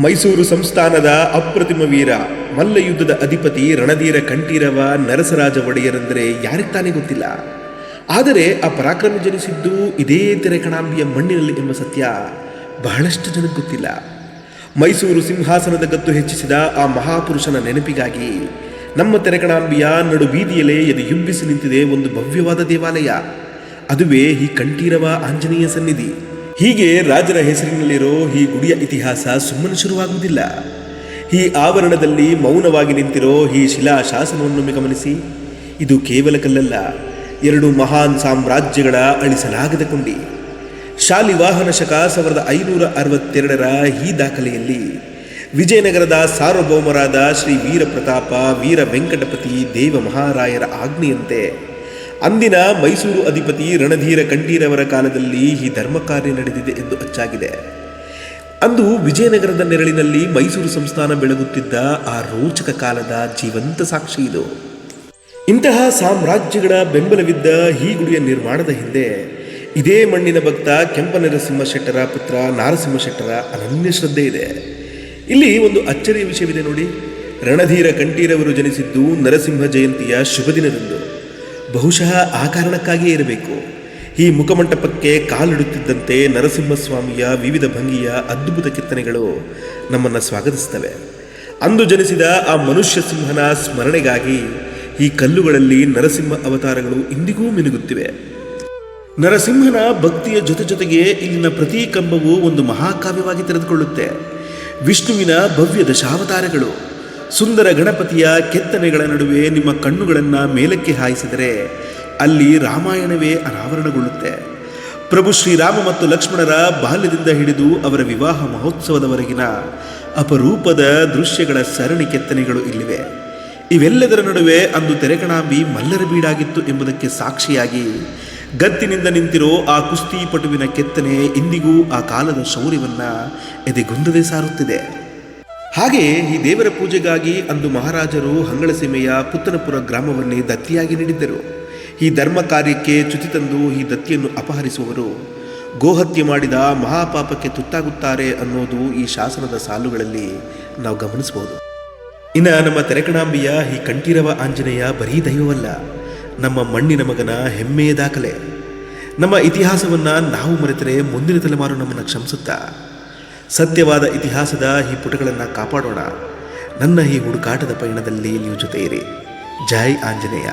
ಮೈಸೂರು ಸಂಸ್ಥಾನದ ಅಪ್ರತಿಮ ವೀರ ಮಲ್ಲಯುದ್ಧದ ಅಧಿಪತಿ ರಣಧೀರ ಕಂಠೀರವ ನರಸರಾಜ ಒಡೆಯರೆಂದರೆ ಯಾರಿಗೆ ತಾನೇ ಗೊತ್ತಿಲ್ಲ. ಆದರೆ ಆ ಪರಾಕ್ರಮ ಜನಿಸಿದ್ದು ಇದೇ ತೆರೆಕಣಾಂಬಿಯ ಮಣ್ಣಿನಲ್ಲಿ ಎಂಬ ಸತ್ಯ ಬಹಳಷ್ಟು ಜನಕ್ಕೆ ಗೊತ್ತಿಲ್ಲ. ಮೈಸೂರು ಸಿಂಹಾಸನದ ಗತ್ತು ಹೆಚ್ಚಿಸಿದ ಆ ಮಹಾಪುರುಷನ ನೆನಪಿಗಾಗಿ ನಮ್ಮ ತೆರೆಕಣಾಂಬಿಯ ನಡು ಬೀದಿಯಲ್ಲೇ ಎದೆಯುಬ್ಬಿಸಿ ನಿಂತಿದೆ ಒಂದು ಭವ್ಯವಾದ ದೇವಾಲಯ. ಅದುವೇ ಈ ಕಂಠೀರವ ಆಂಜನೇಯ ಸನ್ನಿಧಿ. ಹೀಗೆ ರಾಜರ ಹೆಸರಿನಲ್ಲಿರೋ ಈ ಗುಡಿಯ ಇತಿಹಾಸ ಸುಮ್ಮನೆ ಶುರುವಾಗುವುದಿಲ್ಲ. ಈ ಆವರಣದಲ್ಲಿ ಮೌನವಾಗಿ ನಿಂತಿರೋ ಈ ಶಿಲಾ ಶಾಸನವನ್ನು ಗಮನಿಸಿ. ಇದು ಕೇವಲ ಕಲ್ಲಲ್ಲ, ಎರಡು ಮಹಾನ್ ಸಾಮ್ರಾಜ್ಯಗಳ ಅಳಿಸಲಾಗದ ಕೊಂಡಿ. ಶಾಲಿವಾಹನ ಶಕ 1562ರ ಈ ದಾಖಲೆಯಲ್ಲಿ ವಿಜಯನಗರದ ಸಾರ್ವಭೌಮರಾದ ಶ್ರೀ ವೀರ ಪ್ರತಾಪ ವೀರ ವೆಂಕಟಪತಿ ದೇವ ಮಹಾರಾಯರ ಆಜ್ಞೆಯಂತೆ ಅಂದಿನ ಮೈಸೂರು ಅಧಿಪತಿ ರಣಧೀರ ಕಂಠೀರವರ ಕಾಲದಲ್ಲಿ ಈ ಧರ್ಮ ಕಾರ್ಯ ನಡೆದಿದೆ ಎಂದು ಅಚ್ಚಾಗಿದೆ. ಅಂದು ವಿಜಯನಗರದ ನೆರಳಿನಲ್ಲಿ ಮೈಸೂರು ಸಂಸ್ಥಾನ ಬೆಳಗುತ್ತಿದ್ದ ಆ ರೋಚಕ ಕಾಲದ ಜೀವಂತ ಸಾಕ್ಷಿ ಇದು. ಇಂತಹ ಸಾಮ್ರಾಜ್ಯಗಳ ಬೆಂಬಲವಿದ್ದ ಈ ಗುಡಿಯ ನಿರ್ಮಾಣದ ಹಿಂದೆ ಇದೇ ಮಣ್ಣಿನ ಭಕ್ತ ಕೆಂಪನರಸಿಂಹ ಶೆಟ್ಟರ ಪುತ್ರ ನಾರಸಿಂಹ ಶೆಟ್ಟರ ಅನನ್ಯ ಶ್ರದ್ಧೆ ಇದೆ. ಇಲ್ಲಿ ಒಂದು ಅಚ್ಚರಿಯ ವಿಷಯವಿದೆ ನೋಡಿ. ರಣಧೀರ ಕಂಠೀರವರು ಜನಿಸಿದ್ದು ನರಸಿಂಹ ಜಯಂತಿಯ ಶುಭ ದಿನದಂದು. ಬಹುಶಃ ಆ ಕಾರಣಕ್ಕಾಗಿಯೇ ಇರಬೇಕು. ಈ ಮುಖಮಂಟಪಕ್ಕೆ ಕಾಲಿಡುತ್ತಿದ್ದಂತೆ ನರಸಿಂಹಸ್ವಾಮಿಯ ವಿವಿಧ ಭಂಗಿಯ ಅದ್ಭುತ ಕೆತ್ತನೆಗಳು ನಮ್ಮನ್ನು ಸ್ವಾಗತಿಸ್ತವೆ. ಅಂದು ಜನಿಸಿದ ಆ ಮನುಷ್ಯ ಸಿಂಹನ ಸ್ಮರಣೆಗಾಗಿ ಈ ಕಲ್ಲುಗಳಲ್ಲಿ ನರಸಿಂಹ ಅವತಾರಗಳು ಇಂದಿಗೂ ಮಿನುಗುತ್ತಿವೆ. ನರಸಿಂಹನ ಭಕ್ತಿಯ ಜೊತೆಗೆ ಇಲ್ಲಿನ ಪ್ರತಿ ಕಂಬವೂ ಒಂದು ಮಹಾಕಾವ್ಯವಾಗಿ ತೆರೆದುಕೊಳ್ಳುತ್ತೆ. ವಿಷ್ಣುವಿನ ಭವ್ಯ ದಶಾವತಾರಗಳು, ಸುಂದರ ಗಣಪತಿಯ ಕೆತ್ತನೆಗಳ ನಡುವೆ ನಿಮ್ಮ ಕಣ್ಣುಗಳನ್ನು ಮೇಲಕ್ಕೆ ಹಾಯಿಸಿದರೆ ಅಲ್ಲಿ ರಾಮಾಯಣವೇ ಅನಾವರಣಗೊಳ್ಳುತ್ತೆ. ಪ್ರಭು ಶ್ರೀರಾಮ ಮತ್ತು ಲಕ್ಷ್ಮಣರ ಬಾಲ್ಯದಿಂದ ಹಿಡಿದು ಅವರ ವಿವಾಹ ಮಹೋತ್ಸವದವರೆಗಿನ ಅಪರೂಪದ ದೃಶ್ಯಗಳ ಸರಣಿ ಕೆತ್ತನೆಗಳು ಇಲ್ಲಿವೆ. ಇವೆಲ್ಲದರ ನಡುವೆ ಅಂದು ತೆರೆಕಣಾಂಬಿ ಮಲ್ಲರ ಬೀಡಾಗಿತ್ತು ಎಂಬುದಕ್ಕೆ ಸಾಕ್ಷಿಯಾಗಿ ಗತ್ತಿನಿಂದ ನಿಂತಿರೋ ಆ ಕುಸ್ತಿಪಟುವಿನ ಕೆತ್ತನೆ ಇಂದಿಗೂ ಆ ಕಾಲದ ಶೌರ್ಯವನ್ನು ಎದೆಗುಂದದೆ ಸಾರುತ್ತಿದೆ. ಹಾಗೆ ಈ ದೇವರ ಪೂಜೆಗಾಗಿ ಅಂದು ಮಹಾರಾಜರು ಹಂಗಳಸೀಮೆಯ ಪುತ್ತನಪುರ ಗ್ರಾಮವನ್ನೇ ದತ್ತಿಯಾಗಿ ನೀಡಿದ್ದರು. ಈ ಧರ್ಮ ಕಾರ್ಯಕ್ಕೆ ಚ್ಯುತಿ ತಂದು ಈ ದತ್ತಿಯನ್ನು ಅಪಹರಿಸುವವರು ಗೋಹತ್ಯೆ ಮಾಡಿದ ಮಹಾಪಾಪಕ್ಕೆ ತುತ್ತಾಗುತ್ತಾರೆ ಅನ್ನೋದು ಈ ಶಾಸನದ ಸಾಲುಗಳಲ್ಲಿ ನಾವು ಗಮನಿಸಬಹುದು. ಇನ್ನು ನಮ್ಮ ತೆರೆಕಣಾಂಬಿಯ ಈ ಕಂಠೀರವ ಆಂಜನೇಯ ಬರೀ ದೈವವಲ್ಲ, ನಮ್ಮ ಮಣ್ಣಿನ ಮಗನ ಹೆಮ್ಮೆಯ ದಾಖಲೆ. ನಮ್ಮ ಇತಿಹಾಸವನ್ನು ನಾವು ಮರೆತರೆ ಮುಂದಿನ ತಲೆಮಾರು ನಮ್ಮನ್ನು ಕ್ಷಮಿಸುತ್ತಾ. ಸತ್ಯವಾದ ಇತಿಹಾಸದ ಈ ಪುಟಗಳನ್ನು ಕಾಪಾಡೋಣ. ನನ್ನ ಈ ಹುಡುಕಾಟದ ಪಯಣದಲ್ಲಿ ನೀವು ಜೊತೆ ಇರಿ. ಜೈ ಆಂಜನೇಯ.